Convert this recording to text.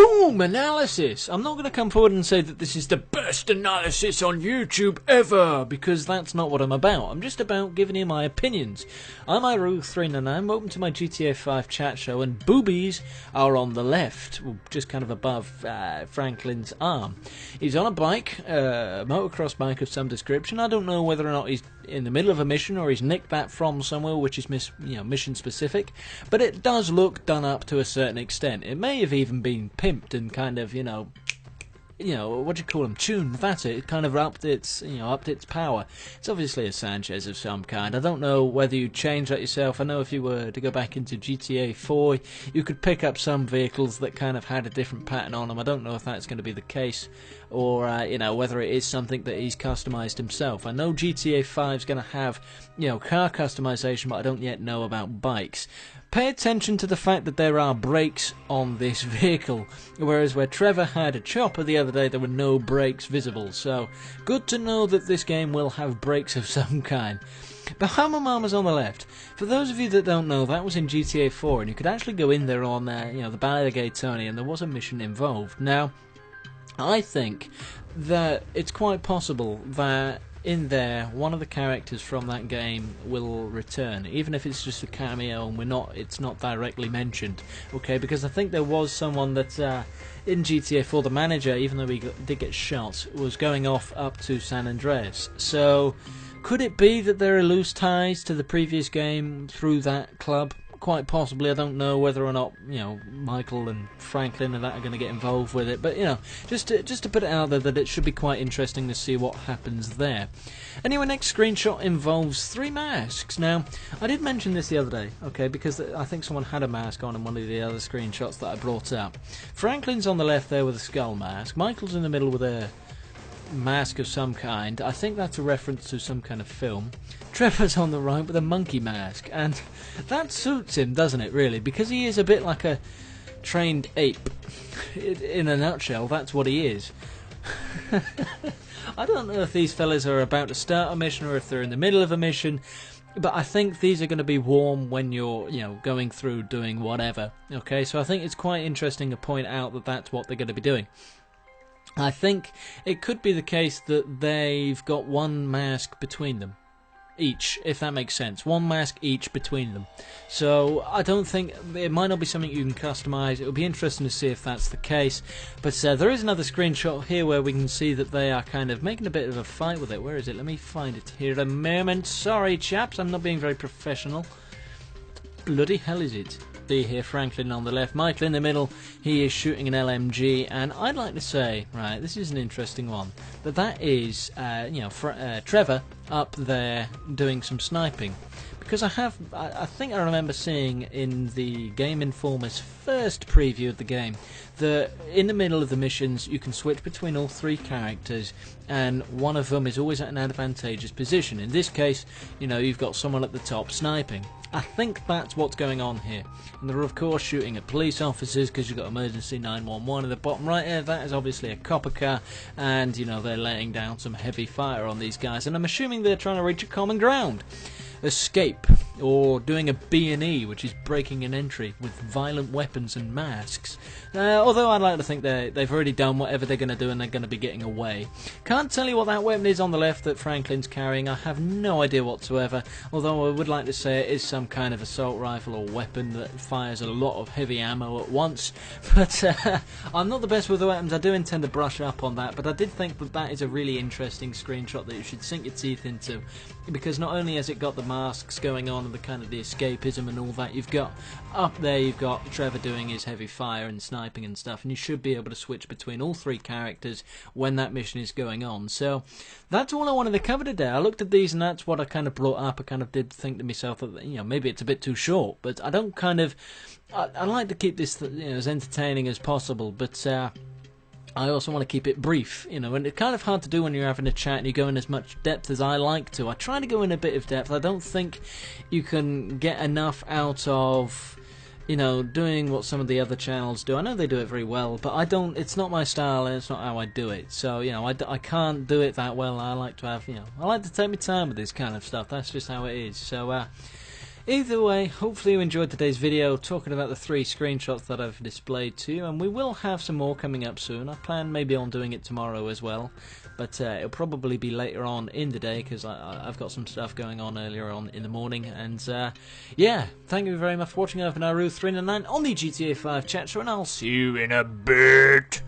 Boom! Analysis! I'm not going to come forward and say that this is the best analysis on YouTube ever, because that's not what I'm about. I'm just about giving you my opinions. I'm Iru399, I'm open to my GTA 5 chat show, and boobies are on the left, just kind of above Franklin's arm. He's on a bike, a motocross bike of some description. I don't know whether or not he's in the middle of a mission or he's nicked that from somewhere which is mission specific, but it does look done up to a certain extent. It may have even been pimped and kind of, what do you call them, tuned. That's it. It kind of upped its power. It's obviously a Sanchez of some kind. I don't know whether you change that yourself. I know if you were to go back into GTA 4, you could pick up some vehicles that kind of had a different pattern on them. I don't know if that's going to be the case, or whether it is something that he's customized himself. I know GTA 5 is going to have car customization, but I don't yet know about bikes. Pay attention to the fact that there are brakes on this vehicle, whereas where Trevor had a chopper the other day, there were no brakes visible. So, good to know that this game will have brakes of some kind. The Hammer Mama's on the left. For those of you that don't know, that was in GTA 4, and you could actually go in there on the Ballet of Tony, and there was a mission involved. Now, I think that it's quite possible that in there, one of the characters from that game will return, even if it's just a cameo and it's not directly mentioned. Okay, because I think there was someone that in GTA 4, the manager, even though he did get shot, was going off up to San Andreas. So, could it be that there are loose ties to the previous game through that club? Quite possibly. I don't know whether or not Michael and Franklin and that are going to get involved with it, but just to put it out there that it should be quite interesting to see what happens there. Anyway, next screenshot involves 3 masks. Now, I did mention this the other day, okay, because I think someone had a mask on in one of the other screenshots that I brought up. Franklin's on the left there with a skull mask. Michael's in the middle with a mask of some kind. I think that's a reference to some kind of film. Trevor's on the right with a monkey mask, and that suits him, doesn't it, really? Because he is a bit like a trained ape. In a nutshell, that's what he is. I don't know if these fellas are about to start a mission or if they're in the middle of a mission, but I think these are going to be warm when you're, going through doing whatever. Okay, so I think it's quite interesting to point out that that's what they're going to be doing. I think it could be the case that they've got one mask between them. Each, if that makes sense. One mask each between them. So, I don't think, it might not be something you can customize. It would be interesting to see if that's the case. But there is another screenshot here where we can see that they are kind of making a bit of a fight with it. Where is it? Let me find it here a moment. Sorry, chaps, I'm not being very professional. Bloody hell is it? Here, Franklin on the left, Michael in the middle. He is shooting an LMG, and I'd like to say, right, this is an interesting one, that is, Trevor up there doing some sniping, because I think I remember seeing in the Game Informer's first preview of the game that in the middle of the missions you can switch between all 3 characters, and one of them is always at an advantageous position. In this case, you've got someone at the top sniping. I think that's what's going on here. And they're of course shooting at police officers because you've got emergency 911 at the bottom right here. That is obviously a copper car, and they're laying down some heavy fire on these guys, and I'm assuming they're trying to reach a common ground. Escape, or doing a B&E, which is breaking an entry with violent weapons and masks. Although I'd like to think they've already done whatever they're going to do and they're going to be getting away. Can't tell you what that weapon is on the left that Franklin's carrying. I have no idea whatsoever, although I would like to say it is some kind of assault rifle or weapon that fires a lot of heavy ammo at once. But I'm not the best with the weapons. I do intend to brush up on that, but I did think that is a really interesting screenshot that you should sink your teeth into, because not only has it got the masks going on and the kind of the escapism and all that, you've got Trevor doing his heavy fire and sniping and stuff, and you should be able to switch between all 3 characters when that mission is going on. So that's all I wanted to cover today. I looked at these and that's what I kind of brought up. I kind of did think to myself that maybe it's a bit too short, but I don't I like to keep this as entertaining as possible, but I also want to keep it brief, and it's kind of hard to do when you're having a chat and you go in as much depth as I like to. I try to go in a bit of depth. I don't think you can get enough out of, doing what some of the other channels do. I know they do it very well, but I don't. It's not my style, and it's not how I do it. So, I can't do it that well. I like to have, I like to take my time with this kind of stuff. That's just how it is. So, Either way, hopefully you enjoyed today's video talking about the 3 screenshots that I've displayed to you, and we will have some more coming up soon. I plan maybe on doing it tomorrow as well, but it'll probably be later on in the day because I've got some stuff going on earlier on in the morning. And yeah, thank you very much for watching. I've been Aru399 on the GTA 5 chat show, and I'll see you in a bit.